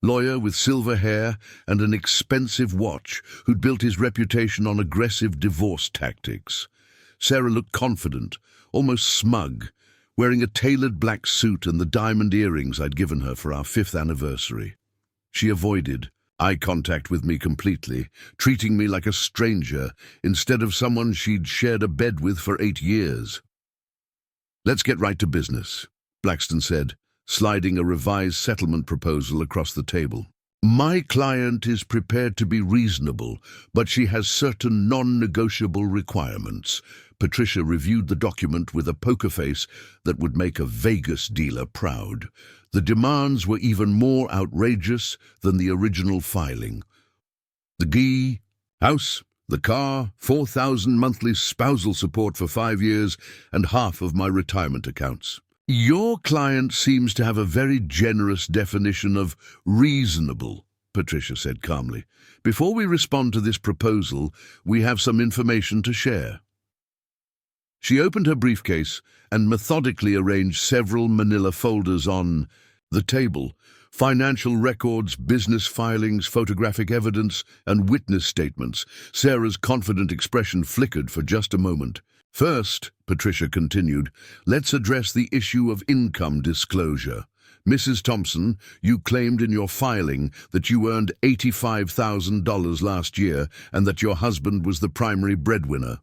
lawyer with silver hair and an expensive watch who'd built his reputation on aggressive divorce tactics. Sarah looked confident, almost smug, wearing a tailored black suit and the diamond earrings I'd given her for our 5th anniversary. She avoided eye contact with me completely, treating me like a stranger instead of someone she'd shared a bed with for 8 years. "Let's get right to business," Blackstone said, sliding a revised settlement proposal across the table. "My client is prepared to be reasonable, but she has certain non-negotiable requirements." Patricia reviewed the document with a poker face that would make a Vegas dealer proud. The demands were even more outrageous than the original filing. The house, the car, 4,000 monthly spousal support for 5 years, and half of my retirement accounts. "Your client seems to have a very generous definition of reasonable," Patricia said calmly. "Before we respond to this proposal, we have some information to share." She opened her briefcase and methodically arranged several manila folders on the table: financial records, business filings, photographic evidence, and witness statements. Sarah's confident expression flickered for just a moment. "First," Patricia continued, "let's address the issue of income disclosure. Mrs. Thompson, you claimed in your filing that you earned $85,000 last year and that your husband was the primary breadwinner."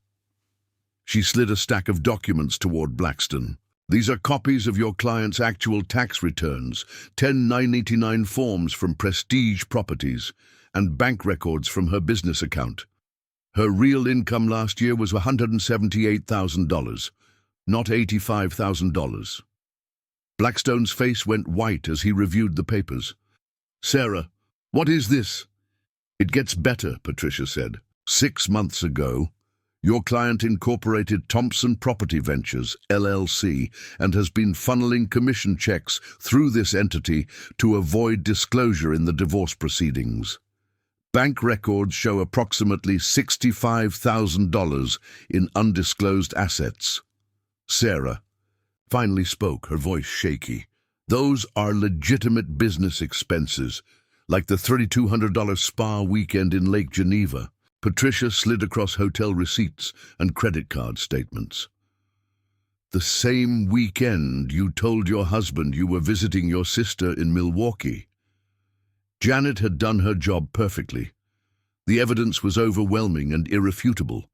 She slid a stack of documents toward Blackstone. "These are copies of your client's actual tax returns, 1099 forms from Prestige Properties, and bank records from her business account. Her real income last year was $178,000, not $85,000. Blackstone's face went white as he reviewed the papers. "Sarah, what is this?" "It gets better," Patricia said. "6 months ago, your client incorporated Thompson Property Ventures, LLC, and has been funneling commission checks through this entity to avoid disclosure in the divorce proceedings. Bank records show approximately $65,000 in undisclosed assets." Sarah finally spoke, her voice shaky. "Those are legitimate business expenses, like the $3,200 spa weekend in Lake Geneva." Patricia slid across hotel receipts and credit card statements. "The same weekend you told your husband you were visiting your sister in Milwaukee." Janet had done her job perfectly. The evidence was overwhelming and irrefutable.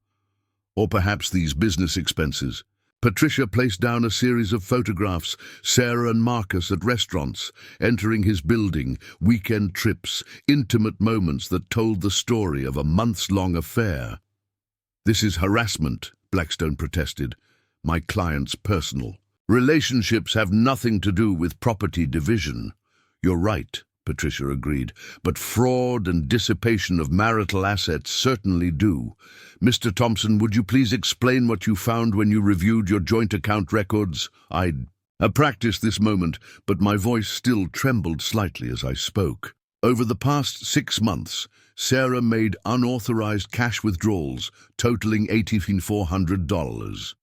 Or perhaps these business expenses. Patricia placed down a series of photographs: Sarah and Marcus at restaurants, entering his building, weekend trips, intimate moments that told the story of a months-long affair. "This is harassment," Blackstone protested. "My client's personal. Relationships have nothing to do with property division." "You're right," Patricia agreed, "but fraud and dissipation of marital assets certainly do. Mr. Thompson, would you please explain what you found when you reviewed your joint account records?" I practiced this moment, but my voice still trembled slightly as I spoke. "Over the past 6 months, Sarah made unauthorized cash withdrawals totaling $8,400.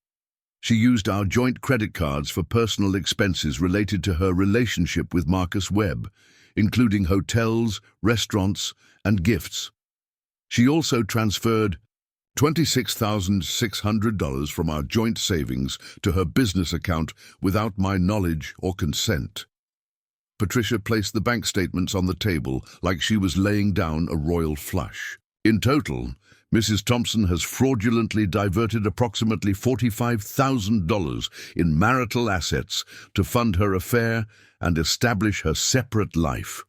She used our joint credit cards for personal expenses related to her relationship with Marcus Webb, including hotels, restaurants, and gifts. She also transferred $26,600 from our joint savings to her business account without my knowledge or consent." Patricia placed the bank statements on the table like she was laying down a royal flush. "In total, Mrs. Thompson has fraudulently diverted approximately $45,000 in marital assets to fund her affair and establish her separate life."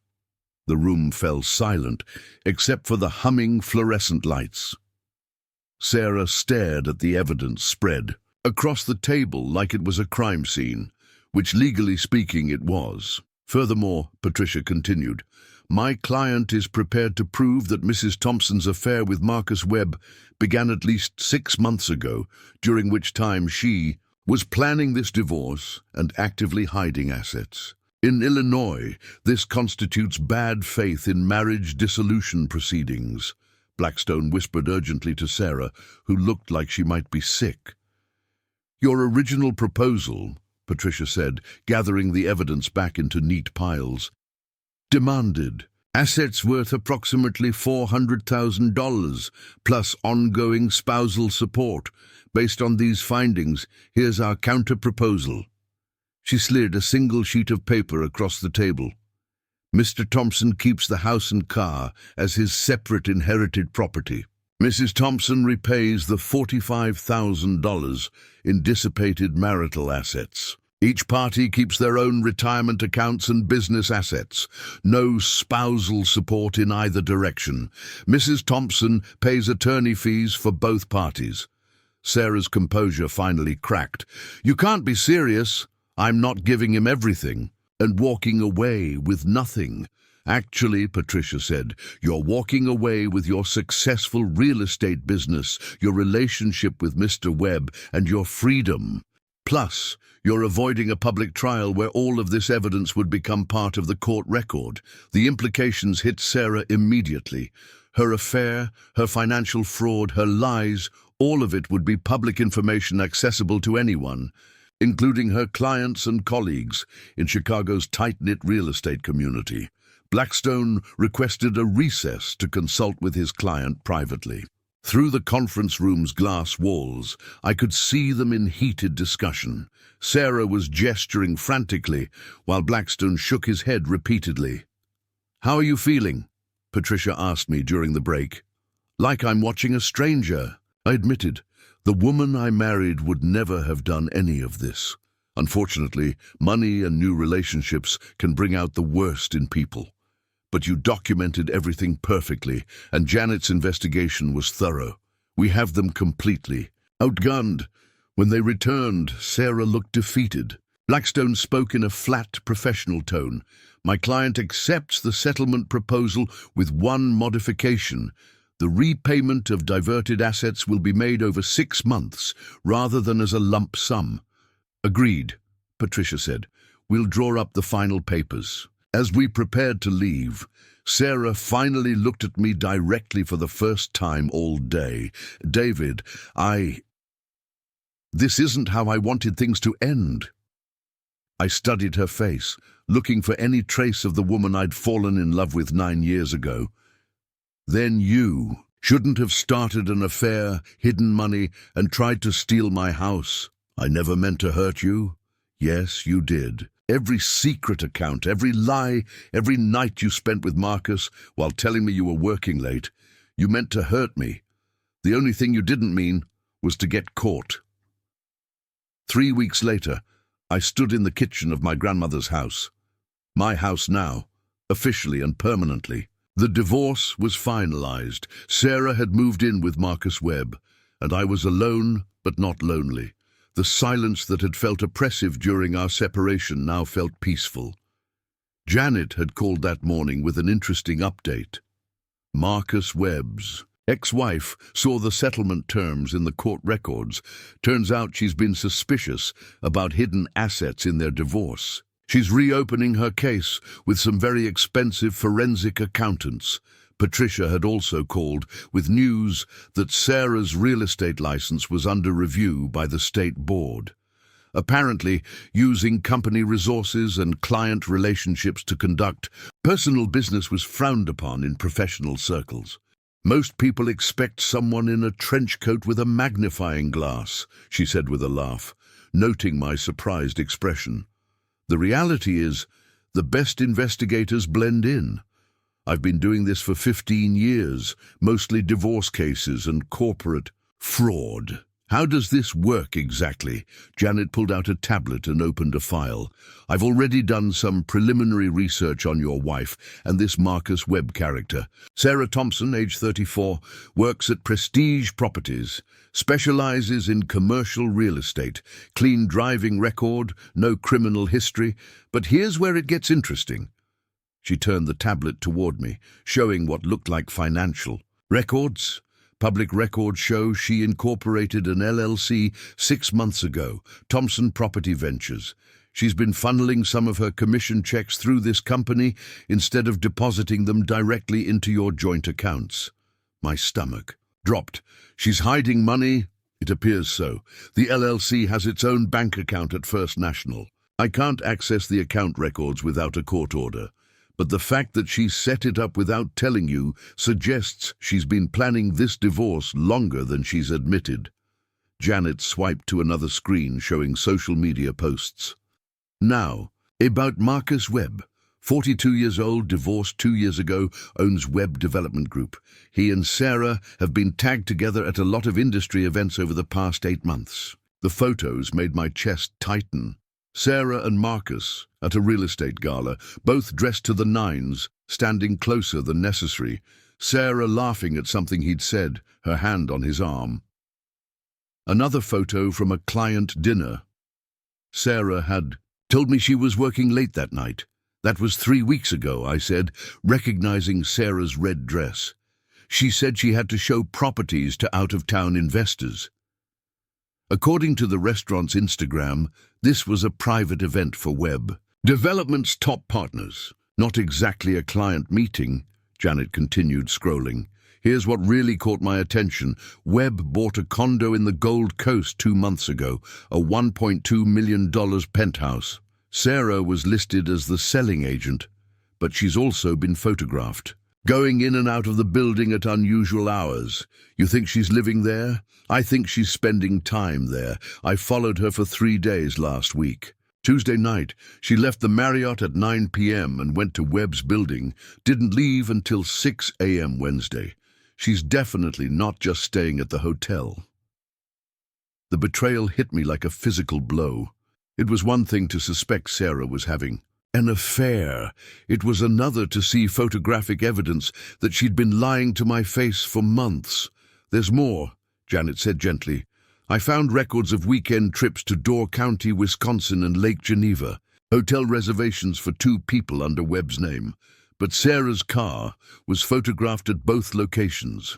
The room fell silent, except for the humming fluorescent lights. Sarah stared at the evidence spread across the table like it was a crime scene, which legally speaking it was. "Furthermore," Patricia continued, "my client is prepared to prove that Mrs. Thompson's affair with Marcus Webb began at least 6 months ago, during which time she was planning this divorce and actively hiding assets. In Illinois, this constitutes bad faith in marriage dissolution proceedings." Blackstone whispered urgently to Sarah, who looked like she might be sick. "Your original proposal," Patricia said, gathering the evidence back into neat piles, demanded. Assets worth approximately $400,000, plus ongoing spousal support. Based on these findings, here's our counter-proposal. She slid a single sheet of paper across the table. Mr. Thompson keeps the house and car as his separate inherited property. Mrs. Thompson repays the $45,000 in dissipated marital assets. Each party keeps their own retirement accounts and business assets. No spousal support in either direction. Mrs. Thompson pays attorney fees for both parties. Sarah's composure finally cracked. You can't be serious. I'm not giving him everything and walking away with nothing. Actually, Patricia said, you're walking away with your successful real estate business, your relationship with Mr. Webb, and your freedom. Plus, you're avoiding a public trial where all of this evidence would become part of the court record. The implications hit Sarah immediately. Her affair, her financial fraud, her lies, all of it would be public information accessible to anyone, including her clients and colleagues in Chicago's tight-knit real estate community. Blackstone requested a recess to consult with his client privately. Through the conference room's glass walls, I could see them in heated discussion. Sarah was gesturing frantically, while Blackstone shook his head repeatedly. "How are you feeling?" Patricia asked me during the break. "Like I'm watching a stranger," I admitted. The woman I married would never have done any of this. Unfortunately, money and new relationships can bring out the worst in people. But you documented everything perfectly, and Janet's investigation was thorough. We have them completely. Outgunned. When they returned, Sarah looked defeated. Blackstone spoke in a flat, professional tone. "My client accepts the settlement proposal with one modification. The repayment of diverted assets will be made over 6 months, rather than as a lump sum." "Agreed," Patricia said. "We'll draw up the final papers." As we prepared to leave, Sarah finally looked at me directly for the first time all day. "David, this isn't how I wanted things to end." I studied her face, looking for any trace of the woman I'd fallen in love with 9 years ago. "Then you shouldn't have started an affair, hidden money, and tried to steal my house. I never meant to hurt you." "Yes, you did. Every secret account, every lie, every night you spent with Marcus while telling me you were working late. You meant to hurt me. The only thing you didn't mean was to get caught." 3 weeks later, I stood in the kitchen of my grandmother's house. My house now, officially and permanently. The divorce was finalized. Sarah had moved in with Marcus Webb, and I was alone but not lonely. The silence that had felt oppressive during our separation now felt peaceful. Janet had called that morning with an interesting update. Marcus Webb's ex-wife saw the settlement terms in the court records. Turns out she's been suspicious about hidden assets in their divorce. She's reopening her case with some very expensive forensic accountants. Patricia had also called with news that Sarah's real estate license was under review by the state board. Apparently, using company resources and client relationships to conduct personal business was frowned upon in professional circles. "Most people expect someone in a trench coat with a magnifying glass," she said with a laugh, noting my surprised expression. "The reality is, the best investigators blend in. I've been doing this for 15 years, mostly divorce cases and corporate fraud." "How does this work exactly?" Janet pulled out a tablet and opened a file. "I've already done some preliminary research on your wife and this Marcus Webb character. Sarah Thompson, age 34, works at Prestige Properties, specializes in commercial real estate, clean driving record, no criminal history. But here's where it gets interesting." She turned the tablet toward me, showing what looked like financial records. Public records show she incorporated an LLC 6 months ago, Thompson Property Ventures. She's been funneling some of her commission checks through this company instead of depositing them directly into your joint accounts. My stomach dropped. "She's hiding money?" "It appears so. The LLC has its own bank account at First National. I can't access the account records without a court order. But the fact that she set it up without telling you suggests she's been planning this divorce longer than she's admitted. Janet swiped to another screen showing social media posts. Now, about Marcus Webb. 42 years old, divorced 2 years ago, owns Webb Development Group. He and Sarah have been tagged together at a lot of industry events over the past 8 months. The photos made my chest tighten. Sarah and Marcus at a real estate gala, both dressed to the nines, standing closer than necessary. Sarah laughing at something he'd said, her hand on his arm. Another photo from a client dinner. Sarah had told me she was working late that night. That was 3 weeks ago, I said, recognizing Sarah's red dress. She said she had to show properties to out-of-town investors. According to the restaurant's Instagram, this was a private event for Webb. Development's top partners. Not exactly a client meeting, Janet continued, scrolling. Here's what really caught my attention. Webb bought a condo in the Gold Coast 2 months ago, a $1.2 million penthouse. Sarah was listed as the selling agent, but she's also been photographed. Going in and out of the building at unusual hours. You think she's living there? I think she's spending time there. I followed her for 3 days last week. Tuesday night, she left the Marriott at 9 p.m. and went to Webb's building, didn't leave until 6 a.m. Wednesday. She's definitely not just staying at the hotel. The betrayal hit me like a physical blow. It was one thing to suspect Sarah was having an affair. It was another to see photographic evidence that she'd been lying to my face for months. There's more, Janet said gently. I found records of weekend trips to Door County, Wisconsin and Lake Geneva, hotel reservations for 2 people under Webb's name. But Sarah's car was photographed at both locations,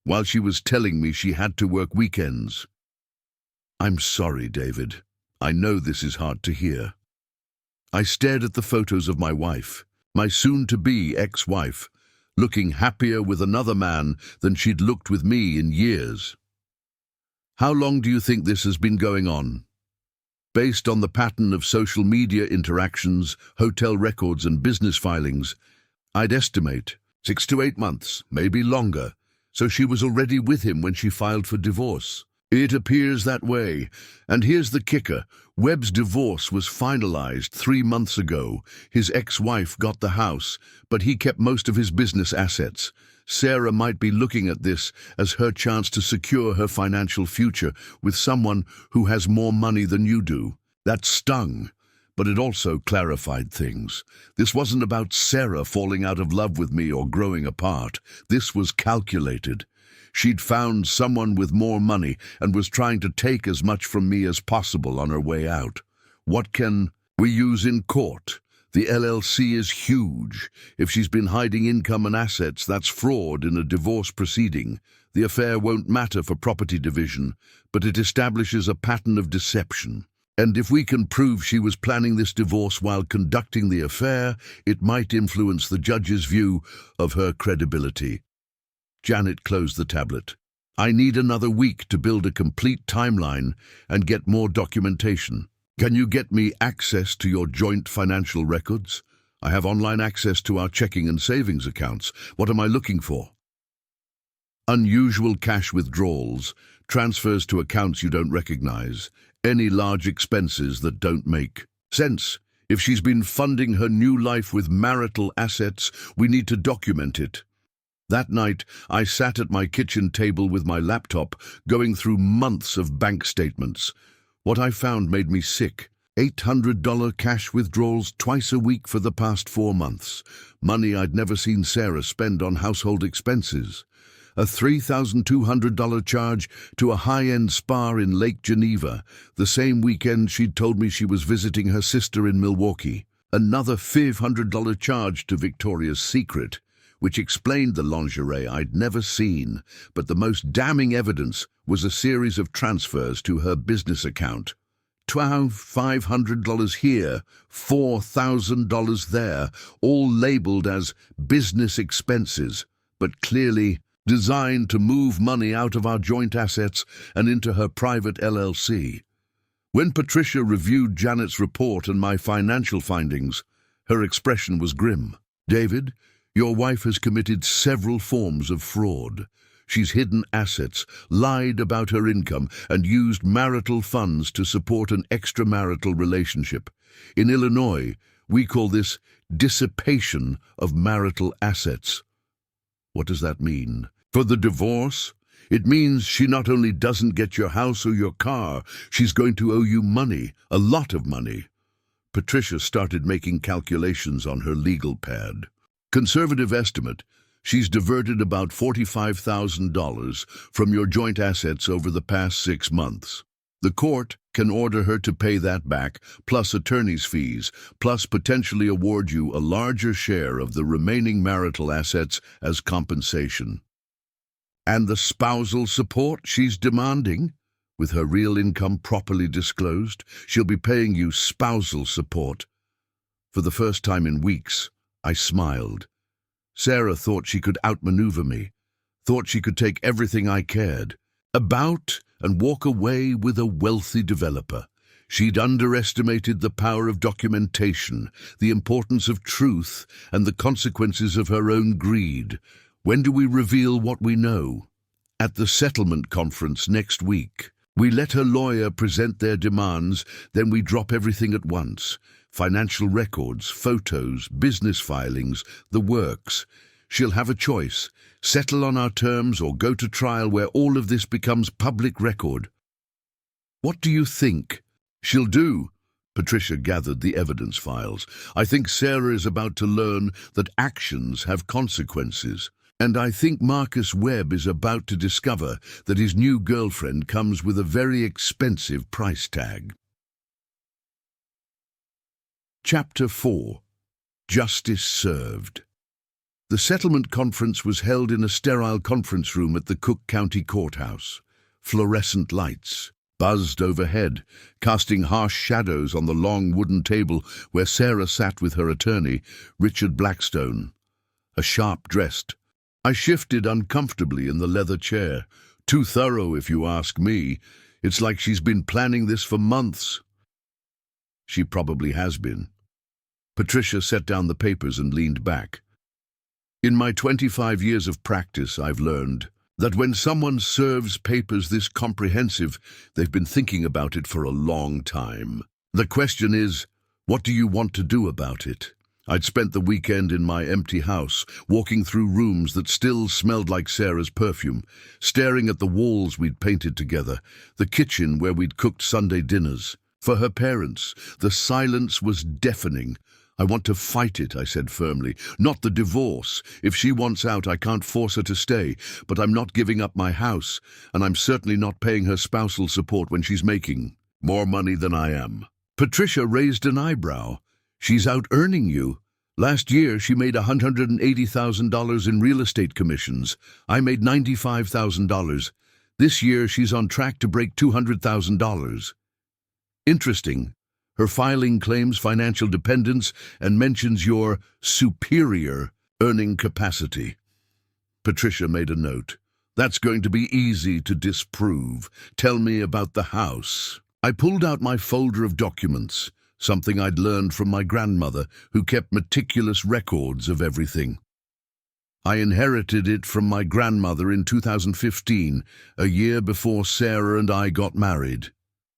while she was telling me she had to work weekends. I'm sorry, David. I know this is hard to hear. I stared at the photos of my wife, my soon-to-be ex-wife, looking happier with another man than she'd looked with me in years. How long do you think this has been going on? Based on the pattern of social media interactions, hotel records and business filings, I'd estimate 6 to 8 months, maybe longer, so she was already with him when she filed for divorce. It appears that way. And here's the kicker. Webb's divorce was finalized 3 months ago. His ex-wife got the house, but he kept most of his business assets. Sarah might be looking at this as her chance to secure her financial future with someone who has more money than you do. That stung, but it also clarified things. This wasn't about Sarah falling out of love with me or growing apart. This was calculated. She'd found someone with more money and was trying to take as much from me as possible on her way out. What can we use in court? The LLC is huge. If she's been hiding income and assets, that's fraud in a divorce proceeding. The affair won't matter for property division, but it establishes a pattern of deception. And if we can prove she was planning this divorce while conducting the affair, it might influence the judge's view of her credibility. Janet closed the tablet. I need another week to build a complete timeline and get more documentation. Can you get me access to your joint financial records? I have online access to our checking and savings accounts. What am I looking for? Unusual cash withdrawals, transfers to accounts you don't recognize, any large expenses that don't make sense. If she's been funding her new life with marital assets, we need to document it. That night, I sat at my kitchen table with my laptop, going through months of bank statements. What I found made me sick. $800 cash withdrawals twice a week for the past 4 months. Money I'd never seen Sarah spend on household expenses. A $3,200 charge to a high-end spa in Lake Geneva, the same weekend she'd told me she was visiting her sister in Milwaukee. Another $500 charge to Victoria's Secret, which explained the lingerie I'd never seen, but the most damning evidence was a series of transfers to her business account. $500 here, $4,000 there, all labeled as business expenses, but clearly designed to move money out of our joint assets and into her private LLC. When Patricia reviewed Janet's report and my financial findings, her expression was grim. David, your wife has committed several forms of fraud. She's hidden assets, lied about her income, and used marital funds to support an extramarital relationship. In Illinois, we call this dissipation of marital assets. What does that mean? For the divorce, it means she not only doesn't get your house or your car, she's going to owe you money, a lot of money. Patricia started making calculations on her legal pad. Conservative estimate, she's diverted about $45,000 from your joint assets over the past 6 months. The court can order her to pay that back, plus attorney's fees, plus potentially award you a larger share of the remaining marital assets as compensation. And the spousal support she's demanding? With her real income properly disclosed, she'll be paying you spousal support. For the first time in weeks, I smiled. Sarah thought she could outmaneuver me, thought she could take everything I cared about and walk away with a wealthy developer. She'd underestimated the power of documentation, the importance of truth, and the consequences of her own greed. When do we reveal what we know? At the settlement conference next week. We let her lawyer present their demands, then we drop everything at once. Financial records, photos, business filings, the works. She'll have a choice, settle on our terms or go to trial where all of this becomes public record. What do you think she'll do? Patricia gathered the evidence files. I think Sarah is about to learn that actions have consequences. And I think Marcus Webb is about to discover that his new girlfriend comes with a very expensive price tag. Chapter 4. Justice Served. The settlement conference was held in a sterile conference room at the Cook County Courthouse. Fluorescent lights buzzed overhead, casting harsh shadows on the long wooden table where Sarah sat with her attorney, Richard Blackstone. A sharp-dressed. I shifted uncomfortably in the leather chair. Too thorough, if you ask me. It's like she's been planning this for months. She probably has been. Patricia set down the papers and leaned back. In my 25 years of practice, I've learned that when someone serves papers this comprehensive, they've been thinking about it for a long time. The question is, what do you want to do about it? I'd spent the weekend in my empty house, walking through rooms that still smelled like Sarah's perfume, staring at the walls we'd painted together, the kitchen where we'd cooked Sunday dinners. For her parents, the silence was deafening. I want to fight it, I said firmly. Not the divorce. If she wants out, I can't force her to stay, but I'm not giving up my house, and I'm certainly not paying her spousal support when she's making more money than I am. Patricia raised an eyebrow. She's out earning you. Last year, she made $180,000 in real estate commissions. I made $95,000. This year, she's on track to break $200,000. Interesting. Her filing claims financial dependence and mentions your superior earning capacity. Patricia made a note. That's going to be easy to disprove. Tell me about the house. I pulled out my folder of documents, something I'd learned from my grandmother, who kept meticulous records of everything. I inherited it from my grandmother in 2015, a year before Sarah and I got married.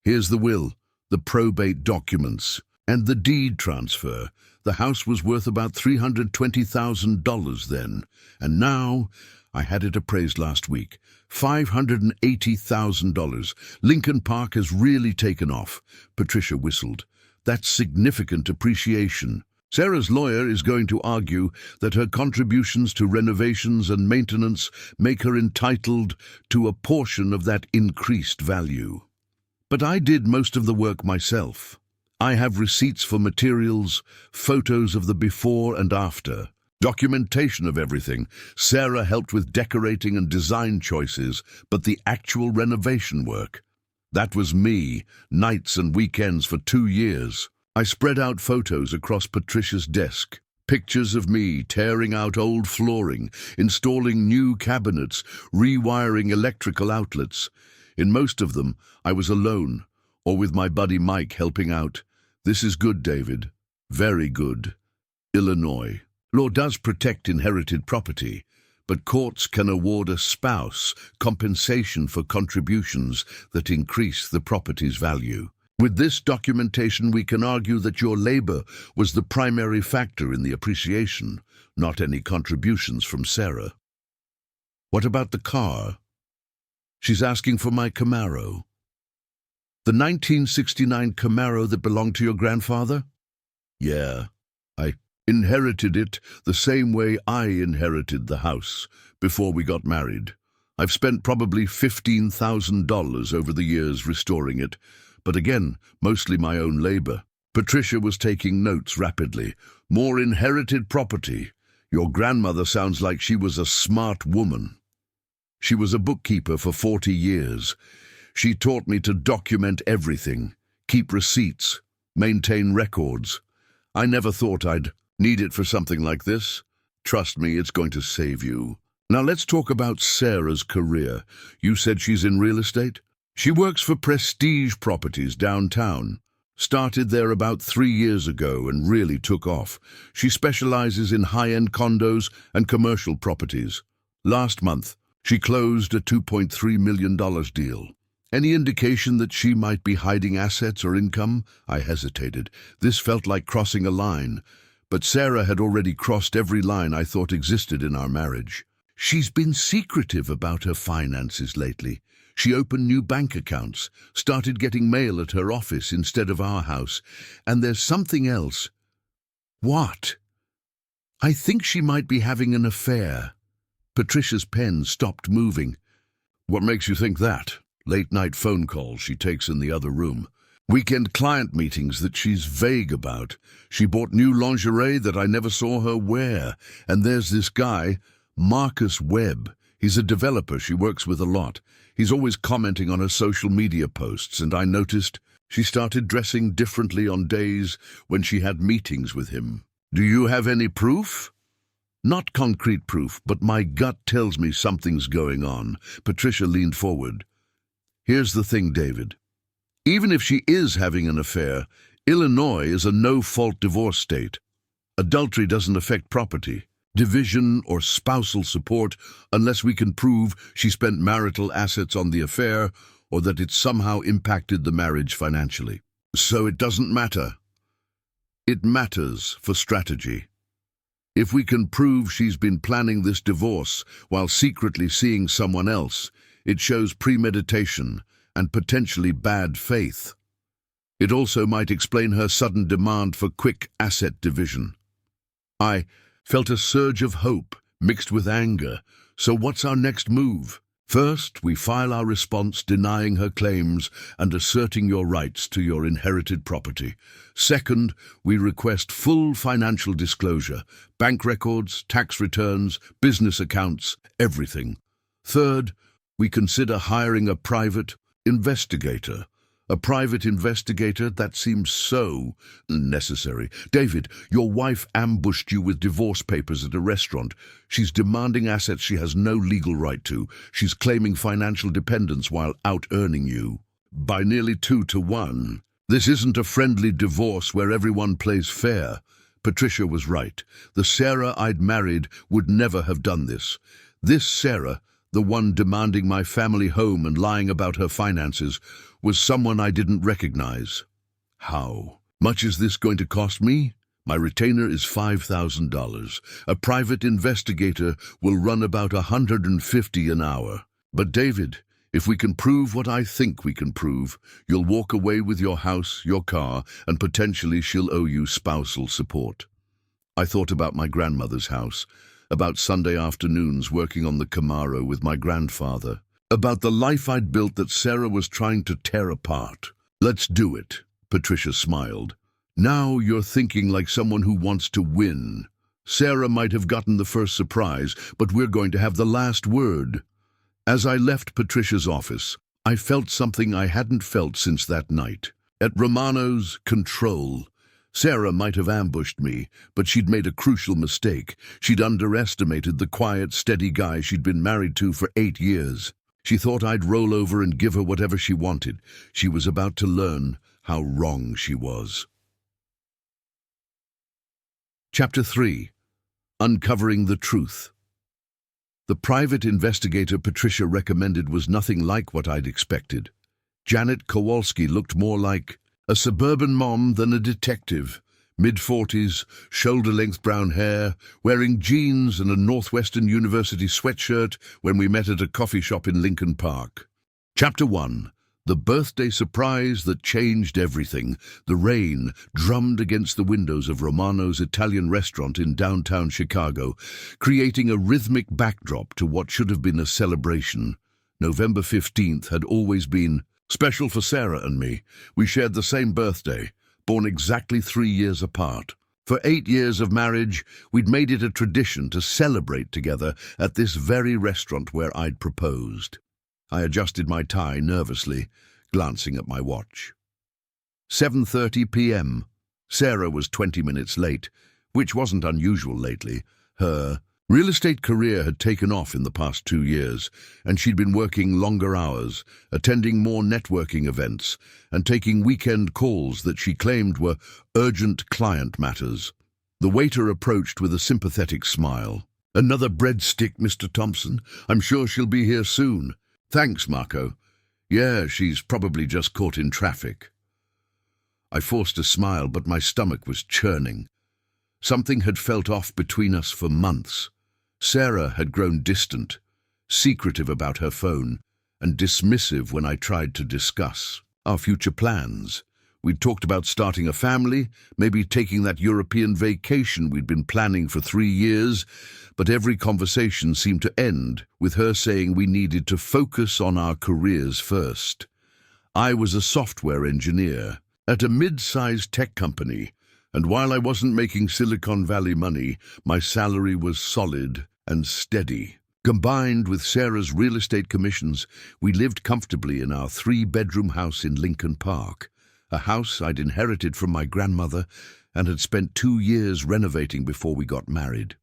Here's the will, the probate documents, and the deed transfer. The house was worth about $320,000 then, and now I had it appraised last week. $580,000. Lincoln Park has really taken off. Patricia whistled. That's significant appreciation. Sarah's lawyer is going to argue that her contributions to renovations and maintenance make her entitled to a portion of that increased value. But I did most of the work myself. I have receipts for materials, photos of the before and after, documentation of everything. Sarah helped with decorating and design choices, but the actual renovation work, that was me, nights and weekends for 2 years. I spread out photos across Patricia's desk, pictures of me tearing out old flooring, installing new cabinets, rewiring electrical outlets. In most of them, I was alone, or with my buddy Mike helping out. This is good, David. Very good. Illinois. Law does protect inherited property, but courts can award a spouse compensation for contributions that increase the property's value. With this documentation, we can argue that your labor was the primary factor in the appreciation, not any contributions from Sarah. What about the car? She's asking for my Camaro. The 1969 Camaro that belonged to your grandfather? Yeah, I inherited it the same way I inherited the house before we got married. I've spent probably $15,000 over the years restoring it, but again, mostly my own labor. Patricia was taking notes rapidly. More inherited property. Your grandmother sounds like she was a smart woman. She was a bookkeeper for 40 years. She taught me to document everything, keep receipts, maintain records. I never thought I'd need it for something like this. Trust me, it's going to save you. Now let's talk about Sarah's career. You said she's in real estate? She works for Prestige Properties downtown. Started there about 3 years ago and really took off. She specializes in high-end condos and commercial properties. Last month, she closed a $2.3 million deal. Any indication that she might be hiding assets or income? I hesitated. This felt like crossing a line. But Sarah had already crossed every line I thought existed in our marriage. She's been secretive about her finances lately. She opened new bank accounts, started getting mail at her office instead of our house. And there's something else. What? I think she might be having an affair. Patricia's pen stopped moving. What makes you think that? Late-night phone calls she takes in the other room. Weekend client meetings that she's vague about. She bought new lingerie that I never saw her wear. And there's this guy, Marcus Webb. He's a developer she works with a lot. He's always commenting on her social media posts, and I noticed she started dressing differently on days when she had meetings with him. Do you have any proof? Not concrete proof, but my gut tells me something's going on. Patricia leaned forward. Here's the thing, David. Even if she is having an affair, Illinois is a no-fault divorce state. Adultery doesn't affect property, division, or spousal support unless we can prove she spent marital assets on the affair or that it somehow impacted the marriage financially. So it doesn't matter. It matters for strategy. If we can prove she's been planning this divorce while secretly seeing someone else, it shows premeditation and potentially bad faith. It also might explain her sudden demand for quick asset division. I felt a surge of hope mixed with anger. So what's our next move? First, we file our response denying her claims and asserting your rights to your inherited property. Second, we request full financial disclosure, bank records, tax returns, business accounts, everything. Third, we consider hiring a private investigator. A private investigator? That seems so necessary. David, your wife ambushed you with divorce papers at a restaurant. She's demanding assets she has no legal right to. She's claiming financial dependence while out-earning you. By nearly 2 to 1. This isn't a friendly divorce where everyone plays fair. Patricia was right. The Sarah I'd married would never have done this. This Sarah, the one demanding my family home and lying about her finances, was someone I didn't recognize. How much is this going to cost me? My retainer is $5,000. A private investigator will run about $150 an hour. But David, if we can prove what I think we can prove, you'll walk away with your house, your car, and potentially she'll owe you spousal support. I thought about my grandmother's house, about Sunday afternoons working on the Camaro with my grandfather, about the life I'd built that Sarah was trying to tear apart. Let's do it, Patricia smiled. Now you're thinking like someone who wants to win. Sarah might have gotten the first surprise, but we're going to have the last word. As I left Patricia's office, I felt something I hadn't felt since that night. At Romano's, control. Sarah might have ambushed me, but she'd made a crucial mistake. She'd underestimated the quiet, steady guy she'd been married to for 8 years. She thought I'd roll over and give her whatever she wanted. She was about to learn how wrong she was. Chapter 3. Uncovering the truth. The private investigator Patricia recommended was nothing like what I'd expected. Janet Kowalski looked more like a suburban mom than a detective. Mid-40s, shoulder-length brown hair, wearing jeans and a Northwestern University sweatshirt when we met at a coffee shop in Lincoln Park. Chapter 1. The birthday surprise that changed everything. The rain drummed against the windows of Romano's Italian restaurant in downtown Chicago, creating a rhythmic backdrop to what should have been a celebration. November 15th had always been special for Sarah and me. We shared the same birthday, born exactly 3 years apart. For 8 years of marriage, we'd made it a tradition to celebrate together at this very restaurant where I'd proposed. I adjusted my tie nervously, glancing at my watch. 7:30 p.m. Sarah was 20 minutes late, which wasn't unusual lately. Her real estate career had taken off in the past 2 years, and she'd been working longer hours, attending more networking events, and taking weekend calls that she claimed were urgent client matters. The waiter approached with a sympathetic smile. "Another breadstick, Mr. Thompson. I'm sure she'll be here soon." "Thanks, Marco. Yeah, she's probably just caught in traffic." I forced a smile, but my stomach was churning. Something had felt off between us for months. Sarah had grown distant, secretive about her phone, and dismissive when I tried to discuss our future plans. We'd talked about starting a family, maybe taking that European vacation we'd been planning for 3 years, but every conversation seemed to end with her saying we needed to focus on our careers first. I was a software engineer at a mid-sized tech company, and while I wasn't making Silicon Valley money, my salary was solid and steady. Combined with Sarah's real estate commissions, we lived comfortably in our 3-bedroom house in Lincoln Park, a house I'd inherited from my grandmother and had spent 2 years renovating before we got married.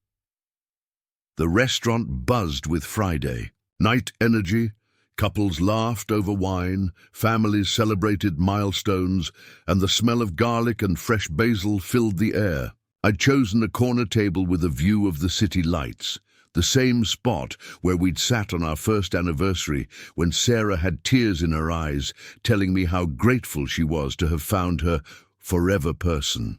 The restaurant buzzed with Friday night energy. Couples laughed over wine, families celebrated milestones, and the smell of garlic and fresh basil filled the air. I'd chosen a corner table with a view of the city lights, the same spot where we'd sat on our first anniversary when Sarah had tears in her eyes, telling me how grateful she was to have found her forever person.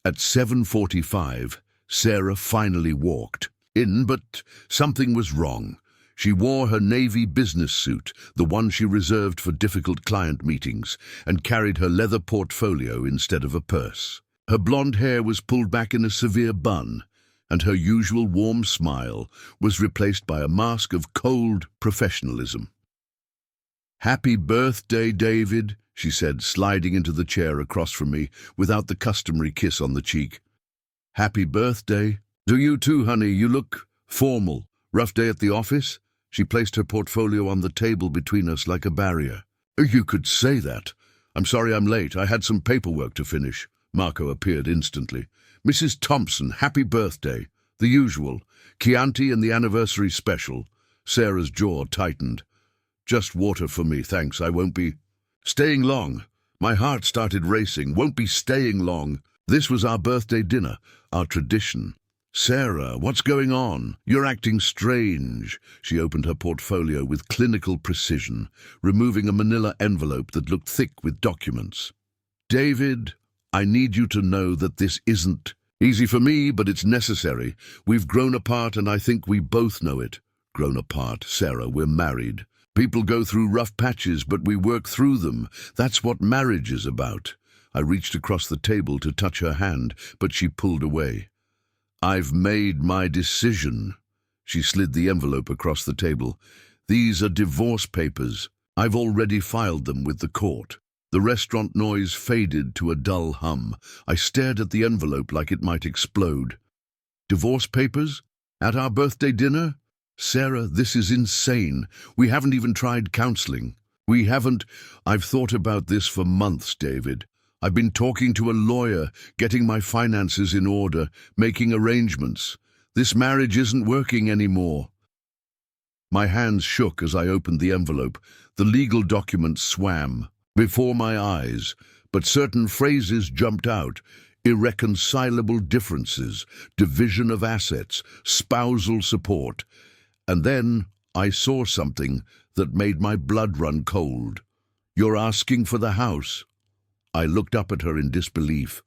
At 7:45, Sarah finally walked in, but something was wrong. She wore her navy business suit, the one she reserved for difficult client meetings, and carried her leather portfolio instead of a purse. Her blonde hair was pulled back in a severe bun, and her usual warm smile was replaced by a mask of cold professionalism. "Happy birthday, David," she said, sliding into the chair across from me without the customary kiss on the cheek. "Happy birthday. Do you too, honey. You look formal. Rough day at the office?" She placed her portfolio on the table between us like a barrier. "You could say that. I'm sorry I'm late. I had some paperwork to finish." Marco appeared instantly. "Mrs. Thompson, happy birthday." The usual. Chianti and the anniversary special. Sarah's jaw tightened. "Just water for me, thanks. I won't be staying long." My heart started racing. "Won't be staying long." This was our birthday dinner, our tradition. "Sarah, what's going on? You're acting strange." She opened her portfolio with clinical precision, removing a manila envelope that looked thick with documents. "David, I need you to know that this isn't easy for me, but it's necessary. We've grown apart, and I think we both know it." "Grown apart, Sarah, we're married. People go through rough patches, but we work through them. That's what marriage is about." I reached across the table to touch her hand, but she pulled away. "I've made my decision." She slid the envelope across the table. "These are divorce papers. I've already filed them with the court." The restaurant noise faded to a dull hum. I stared at the envelope like it might explode. "Divorce papers? At our birthday dinner? Sarah, this is insane. We haven't even tried counseling. We haven't. I've thought about this for months, David. I've been talking to a lawyer, getting my finances in order, making arrangements. This marriage isn't working anymore." My hands shook as I opened the envelope. The legal documents swam before my eyes, but certain phrases jumped out. irreconcilable differences, division of assets, spousal support. And then I saw something that made my blood run cold. "You're asking for the house?" I looked up at her in disbelief.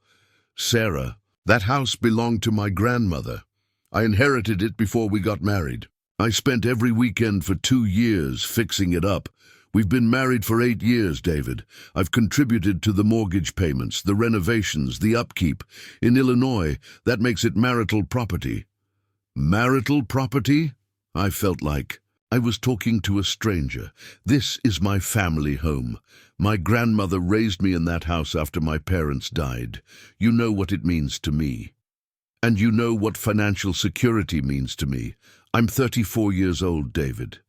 "Sarah, that house belonged to my grandmother. I inherited it before we got married. I spent every weekend for 2 years fixing it up. We've been married for 8 years, David. I've contributed to the mortgage payments, the renovations, the upkeep. In Illinois, that makes it marital property." Marital property? I felt like I was talking to a stranger. This is my family home. My grandmother raised me in that house after my parents died. You know what it means to me. And you know what financial security means to me. I'm 34 years old, David.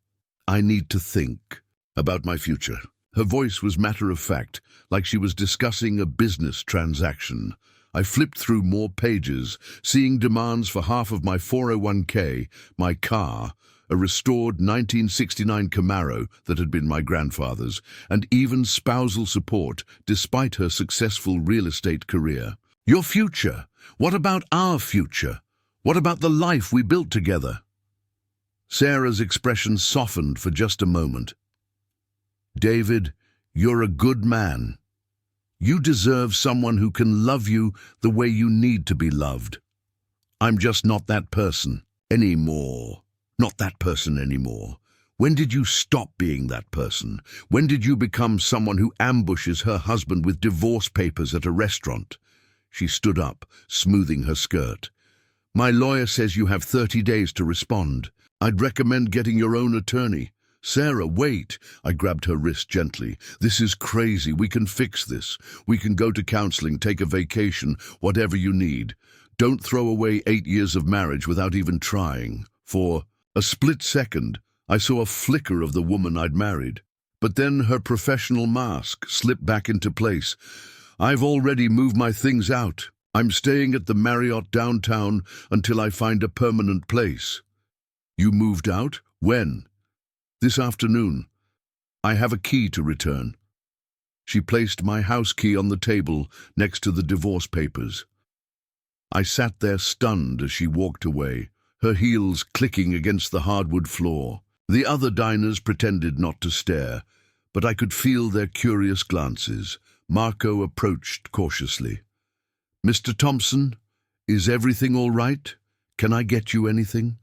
I need to think about my future. Her voice was matter-of-fact, like she was discussing a business transaction. I flipped through more pages, seeing demands for half of my 401k, my car, a restored 1969 Camaro that had been my grandfather's, and even spousal support despite her successful real estate career. Your future? What about our future? What about the life we built together? Sarah's expression softened for just a moment. "David, you're a good man. You deserve someone who can love you the way you need to be loved. I'm just not that person anymore. Not that person anymore. When did you stop being that person? When did you become someone who ambushes her husband with divorce papers at a restaurant?" She stood up, smoothing her skirt. "My lawyer says you have 30 days to respond. I'd recommend getting your own attorney." "Sarah, wait." I grabbed her wrist gently. "This is crazy. We can fix this. We can go to counseling, take a vacation, whatever you need. Don't throw away 8 years of marriage without even trying." For a split second, I saw a flicker of the woman I'd married. But then her professional mask slipped back into place. "I've already moved my things out. I'm staying at the Marriott downtown until I find a permanent place." "You moved out? When?" "This afternoon. I have a key to return." She placed my house key on the table next to the divorce papers. I sat there stunned as she walked away, her heels clicking against the hardwood floor. The other diners pretended not to stare, but I could feel their curious glances. Marco approached cautiously. "Mr. Thompson, is everything all right? Can I get you anything?"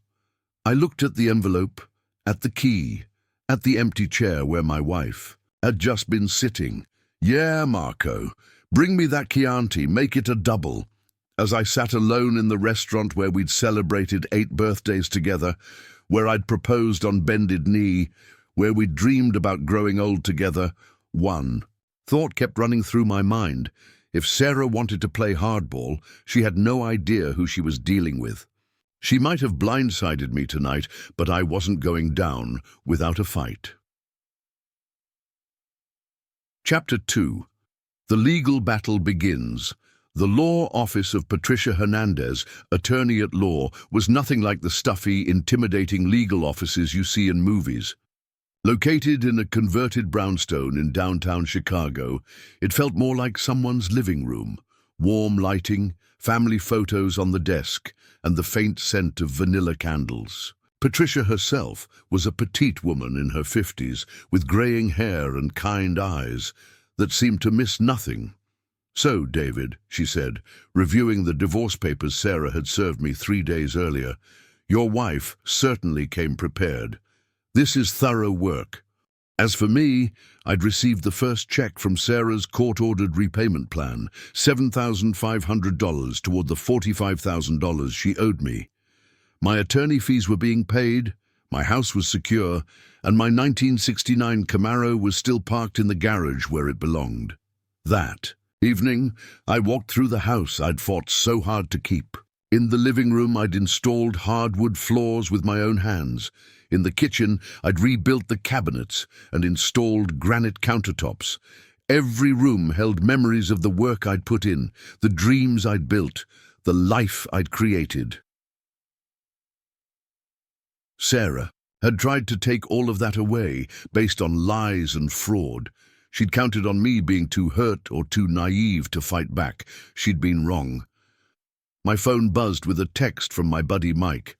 I looked at the envelope, at the key, at the empty chair where my wife had just been sitting. "Yeah, Marco, bring me that Chianti, make it a double." As I sat alone in the restaurant where we'd celebrated 8 birthdays together, where I'd proposed on bended knee, where we'd dreamed about growing old together, one thought kept running through my mind. If Sarah wanted to play hardball, she had no idea who she was dealing with. She might have blindsided me tonight, but I wasn't going down without a fight. Chapter 2. The legal battle begins. The law office of Patricia Hernandez, attorney at law, was nothing like the stuffy, intimidating legal offices you see in movies. Located in a converted brownstone in downtown Chicago, it felt more like someone's living room. Warm lighting, family photos on the desk, and the faint scent of vanilla candles. Patricia herself was a petite woman in her 50s, with graying hair and kind eyes that seemed to miss nothing. "So, David," she said, reviewing the divorce papers Sarah had served me 3 days earlier, "your wife certainly came prepared. This is thorough work. As for me, I'd received the first check from Sarah's court-ordered repayment plan, $7,500 toward the $45,000 she owed me. My attorney fees were being paid, my house was secure, and my 1969 Camaro was still parked in the garage where it belonged. That evening, I walked through the house I'd fought so hard to keep. In the living room, I'd installed hardwood floors with my own hands. In the kitchen, I'd rebuilt the cabinets and installed granite countertops. Every room held memories of the work I'd put in, the dreams I'd built, the life I'd created. Sarah had tried to take all of that away based on lies and fraud. She'd counted on me being too hurt or too naive to fight back. She'd been wrong. My phone buzzed with a text from my buddy Mike.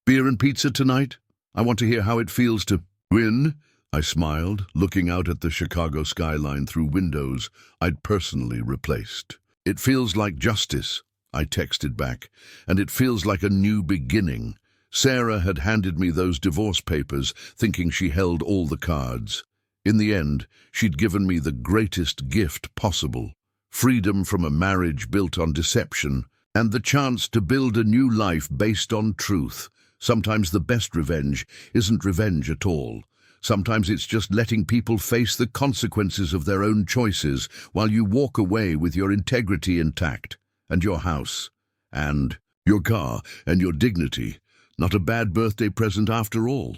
"Beer and pizza tonight? I want to hear how it feels to win." I smiled, looking out at the Chicago skyline through windows I'd personally replaced. "It feels like justice," I texted back, "and it feels like a new beginning." Sarah had handed me those divorce papers, thinking she held all the cards. In the end, she'd given me the greatest gift possible: freedom from a marriage built on deception, and the chance to build a new life based on truth. Sometimes the best revenge isn't revenge at all. Sometimes it's just letting people face the consequences of their own choices while you walk away with your integrity intact, and your house, and your car, and your dignity. Not a bad birthday present after all.